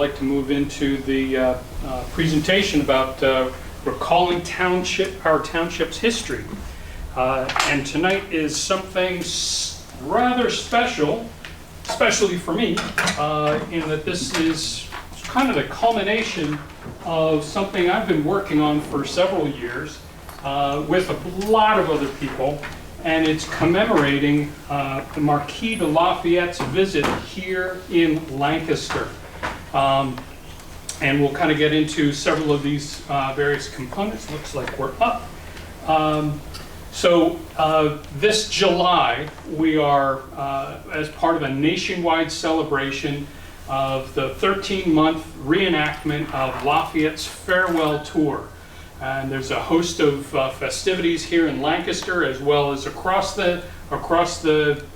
I'd like to move into the presentation about recalling our township's history. And tonight is something rather special, especially for me, in that this is kind of the culmination of something I've been working on for several years with a lot of other people, and it's commemorating the Marquis De Lafayette's visit here in Lancaster. And we'll kind of get into several of these various components. Looks like we're up. So this July, we are, as part of a nationwide celebration of the 13-month reenactment of Lafayette's farewell tour. And there's a host of festivities here in Lancaster, as well as across the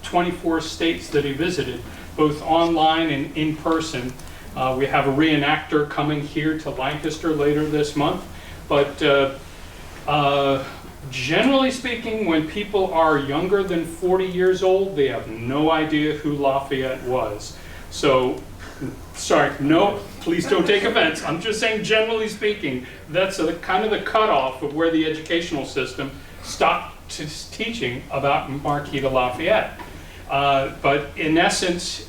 24 states that he visited, both online and in person. We have a reenactor coming here to Lancaster later this month. But generally speaking, when people are younger than 40 years old, they have no idea who Lafayette was. So, sorry, no, please don't take offense. I'm just saying, generally speaking, that's kind of the cutoff of where the educational system stopped teaching about Marquis de Lafayette. But in essence,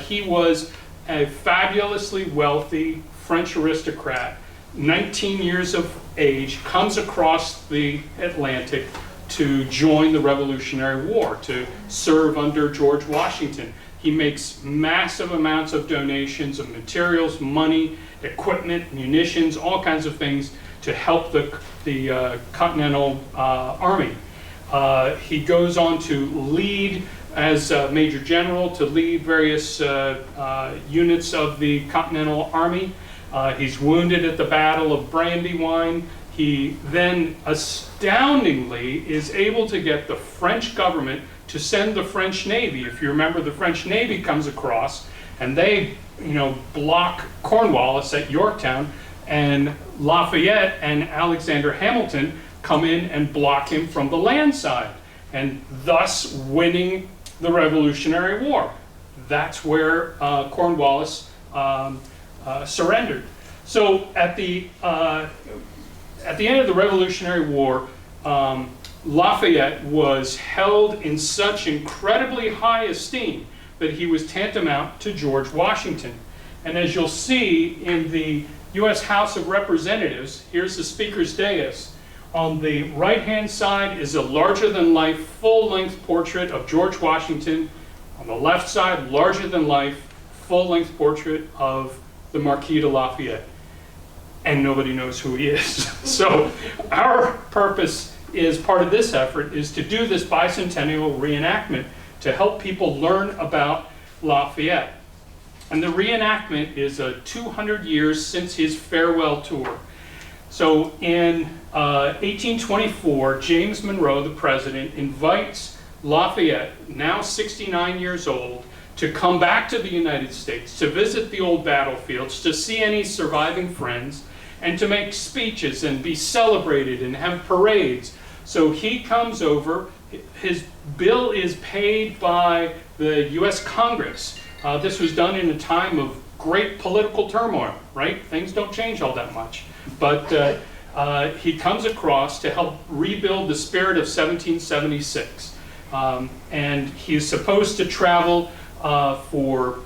he was a fabulously wealthy French aristocrat, 19 years of age, comes across the Atlantic to join the Revolutionary War, to serve under George Washington. He makes massive amounts of donations of materials, money, equipment, munitions, all kinds of things to help the Continental Army. He goes on to lead as Major General, to lead various units of the Continental Army. He's wounded at the Battle of Brandywine. He then astoundingly is able to get the French government to send the French Navy. If you remember, the French Navy comes across and they, block Cornwallis at Yorktown, and Lafayette and Alexander Hamilton come in and block him from the land side, and thus winning the Revolutionary War. That's where Cornwallis surrendered. So at the end of the Revolutionary War, Lafayette was held in such incredibly high esteem that he was tantamount to George Washington. And as you'll see in the U.S. House of Representatives, here's the Speaker's dais. On the right-hand side is a larger-than-life, full-length portrait of George Washington. On the left side, larger-than-life, full-length portrait of the Marquis de Lafayette. And nobody knows who he is. So our purpose is, part of this effort, is to do this bicentennial reenactment to help people learn about Lafayette. And the reenactment is 200 years since his farewell tour. So in 1824, James Monroe, the president, invites Lafayette, now 69 years old, to come back to the United States, to visit the old battlefields, to see any surviving friends, and to make speeches and be celebrated and have parades. So he comes over. His bill is paid by the U.S. Congress. This was done in a time of great political turmoil, right? Things don't change all that much. But he comes across to help rebuild the spirit of 1776. And he's supposed to travel for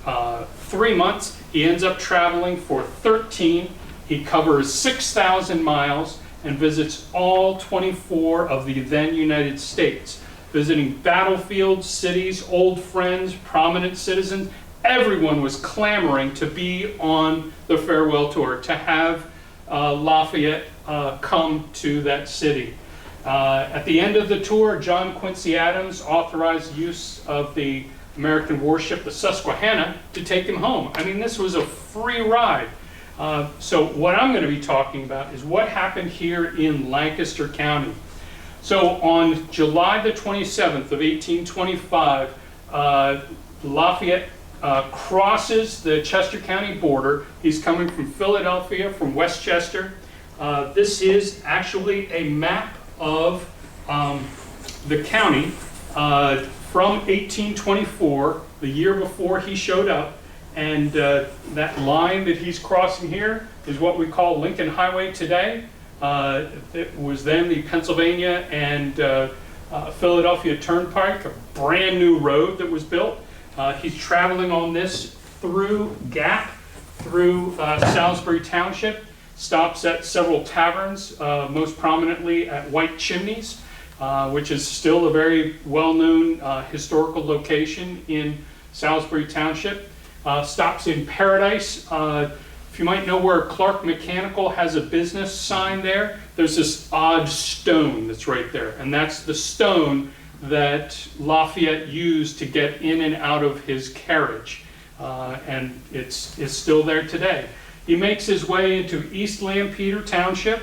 3 months. He ends up traveling for 13. He covers 6,000 miles and visits all 24 of the then United States, visiting battlefields, cities, old friends, prominent citizens. Everyone was clamoring to be on the farewell tour, to have Lafayette come to that city. At the end of the tour, John Quincy Adams authorized use of the American warship, the Susquehanna, to take him home. I mean, this was a free ride. So what I'm going to be talking about is what happened here in Lancaster County. So on July the 27th of 1825, Lafayette crosses the Chester County border. He's coming from Philadelphia, from Westchester. This is actually a map of the county from 1824, the year before he showed up, And that line that he's crossing here is what we call Lincoln Highway today. It was then the Pennsylvania and Philadelphia Turnpike, a brand new road that was built. He's traveling on this through Gap, through Salisbury Township, stops at several taverns, most prominently at White Chimneys, which is still a very well-known historical location in Salisbury Township. Stops in Paradise. If you might know where Clark Mechanical has a business sign there, there's this odd stone that's right there. And that's the stone that Lafayette used to get in and out of his carriage. And it's still there today. He makes his way into East Lampeter Township,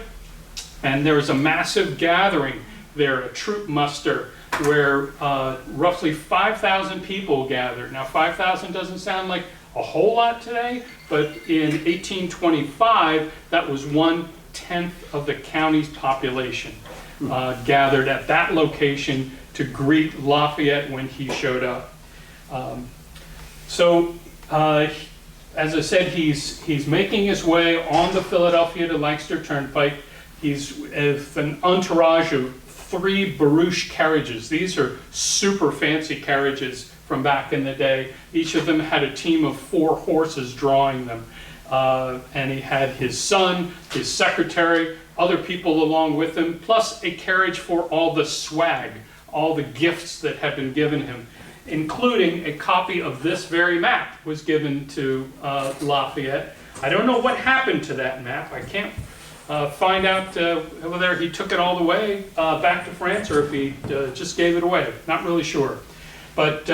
and there's a massive gathering there, a troop muster, where roughly 5,000 people gathered. Now 5,000 doesn't sound like a whole lot today, but in 1825, that was 1/10 of the county's population gathered at that location to greet Lafayette when he showed up. As I said, he's making his way on the Philadelphia to Lancaster Turnpike. He's with an entourage of 3 barouche carriages. These are super fancy carriages from back in the day. Each of them had a team of 4 horses drawing them. And he had his son, his secretary, other people along with him, plus a carriage for all the swag, all the gifts that had been given him, including a copy of this very map was given to Lafayette. I don't know what happened to that map. I can't find out whether he took it all the way back to France or if he just gave it away. Not really sure. But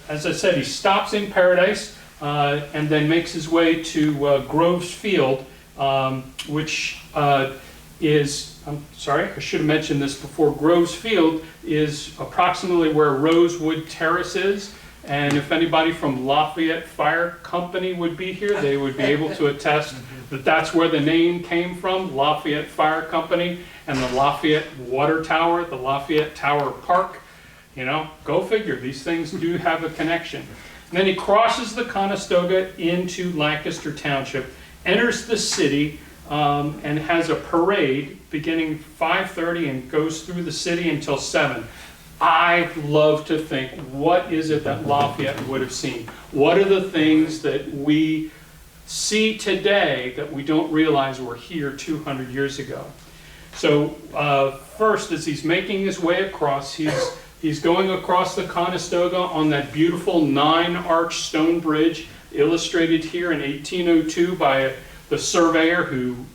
as I said, he stops in Paradise and then makes his way to Groves Field, which is, I'm sorry, I should have mentioned this before. Groves Field is approximately where Rosewood Terrace is. And if anybody from Lafayette Fire Company would be here, they would be able to attest that that's where the name came from, Lafayette Fire Company, and the Lafayette Water Tower, the Lafayette Tower Park. You know, go figure, these things do have a connection. And then he crosses the Conestoga into Lancaster Township, enters the city, and has a parade beginning 5:30 and goes through the city until 7. I love to think, what is it that Lafayette would have seen? What are the things that we see today that we don't realize were here 200 years ago? So first, as he's making his way across, he's going across the Conestoga on that beautiful 9-arch stone bridge, illustrated here in 1802 by the surveyor who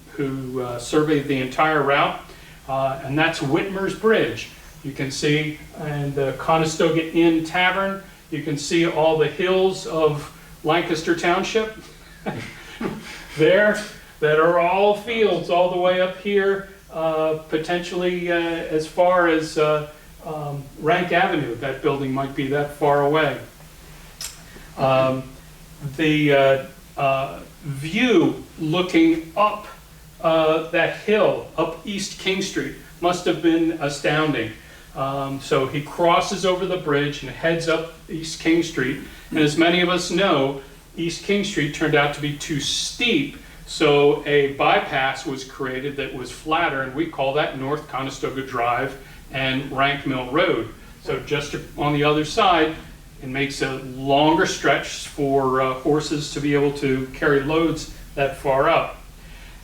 surveyed the entire route, and that's Whitmer's Bridge. You can see, and the Conestoga Inn Tavern, you can see all the hills of Lancaster Township there that are all fields all the way up here, potentially as far as Rank Avenue. That building might be that far away. The view looking up that hill, up East King Street, must have been astounding. So he crosses over the bridge and heads up East King Street. And as many of us know, East King Street turned out to be too steep, so a bypass was created that was flatter, and we call that North Conestoga Drive and Rank Mill Road. So just on the other side, it makes a longer stretch for horses to be able to carry loads that far up.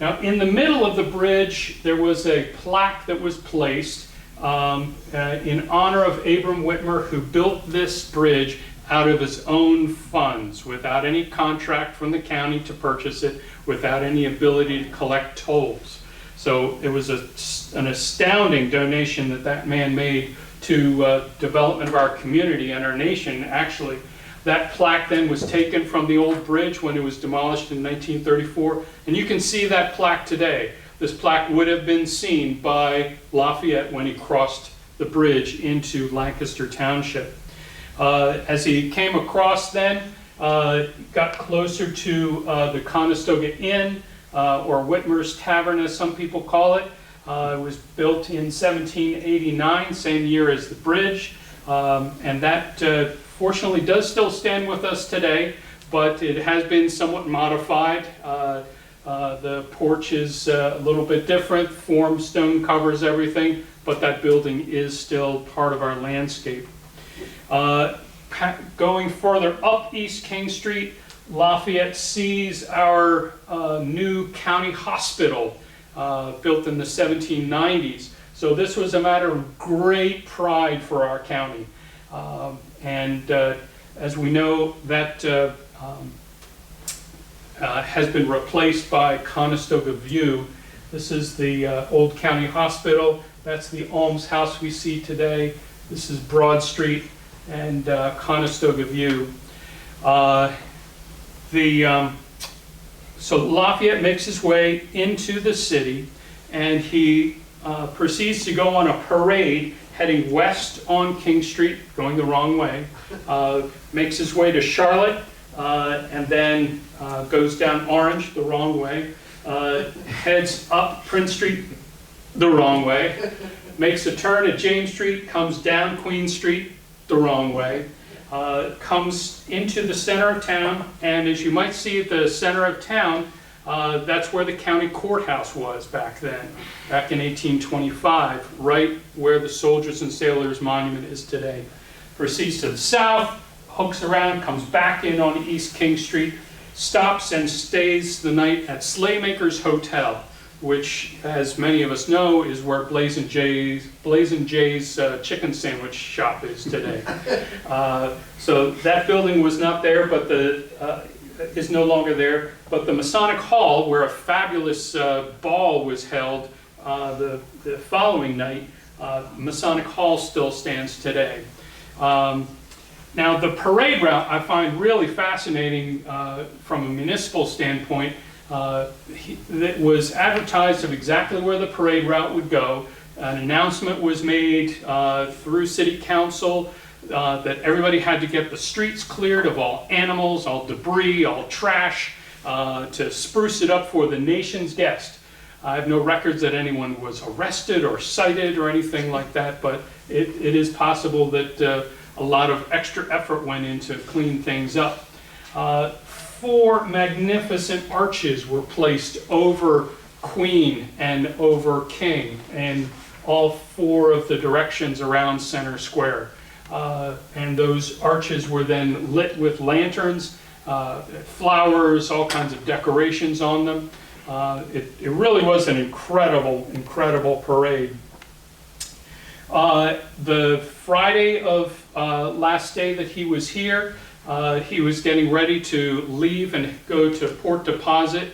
Now, in the middle of the bridge, there was a plaque that was placed in honor of Abram Whitmer, who built this bridge out of his own funds, without any contract from the county to purchase it, without any ability to collect tolls. So it was an astounding donation that that man made to development of our community and our nation, actually. That plaque then was taken from the old bridge when it was demolished in 1934, and you can see that plaque today. This plaque would have been seen by Lafayette when he crossed the bridge into Lancaster Township. As he came across then, got closer to the Conestoga Inn, or Whitmer's Tavern as some people call it. It was built in 1789, same year as the bridge, and that fortunately does still stand with us today, but it has been somewhat modified. The porch is a little bit different, form stone covers everything, but that building is still part of our landscape. Going further up East King Street, Lafayette sees our new county hospital built in the 1790s. So this was a matter of great pride for our county. As we know, that has been replaced by Conestoga View. This is the old county hospital. That's the Alms House we see today. This is Broad Street and Conestoga View. So Lafayette makes his way into the city, and he proceeds to go on a parade heading west on King Street, going the wrong way, makes his way to Charlotte, and then goes down Orange the wrong way, heads up Prince Street the wrong way, makes a turn at James Street, comes down Queen Street the wrong way, comes into the center of town, and as you might see at the center of town, that's where the county courthouse was back then, back in 1825, right where the Soldiers and Sailors Monument is today. Proceeds to the south, hooks around, comes back in on East King Street, stops and stays the night at Slaymaker's Hotel, which, as many of us know, is where Blazin' Jay's chicken sandwich shop is today. So that building was not there, but is no longer there. But the Masonic Hall, where a fabulous ball was held the following night, Masonic Hall still stands today. Now, the parade route I find really fascinating from a municipal standpoint. It was advertised of exactly where the parade route would go. An announcement was made through City Council that everybody had to get the streets cleared of all animals, all debris, all trash, to spruce it up for the nation's guest. I have no records that anyone was arrested or cited or anything like that, but it is possible that a lot of extra effort went in to clean things up. 4 magnificent arches were placed over Queen and over King in all 4 of the directions around Center Square. And those arches were then lit with lanterns, flowers, all kinds of decorations on them. It really was an incredible parade. The Friday of last day that he was here, he was getting ready to leave and go to Port Deposit,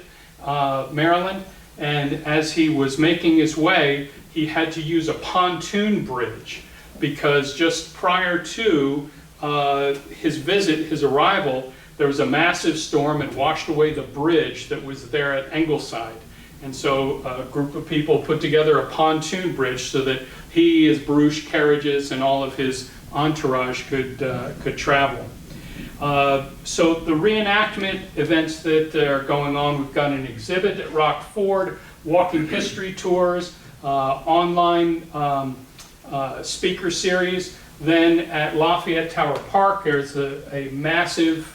Maryland, and as he was making his way, he had to use a pontoon bridge because just prior to his arrival, there was a massive storm and washed away the bridge that was there at Ingleside. And so a group of people put together a pontoon bridge so that he, his barouche carriages, and all of his entourage could travel. So the reenactment events that are going on, we've got an exhibit at Rock Ford, walking history tours, online speaker series. Then at Lafayette Tower Park, there's a massive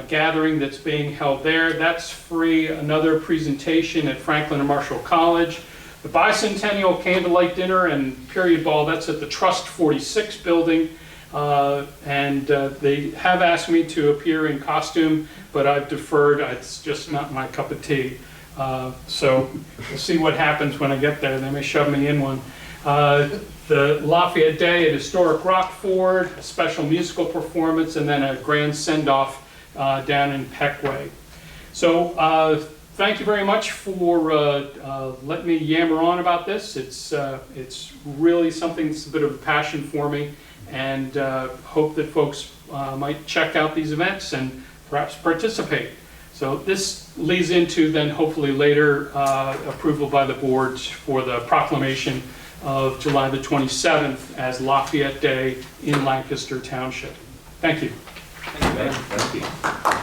gathering that's being held there. That's free. Another presentation at Franklin and Marshall College. The Bicentennial Candlelight Dinner and Period Ball, that's at the Trust 46 building. They have asked me to appear in costume, but I've deferred. It's just not my cup of tea. So we'll see what happens when I get there. They may shove me in one. The Lafayette Day at Historic Rockford, a special musical performance, and then a grand send-off down in Peckway. So thank you very much for letting me yammer on about this. It's really something that's a bit of a passion for me, and hope that folks might check out these events and perhaps participate. So this leads into then hopefully later approval by the board for the proclamation of July the 27th as Lafayette Day in Lancaster Township. Thank you. Thank you.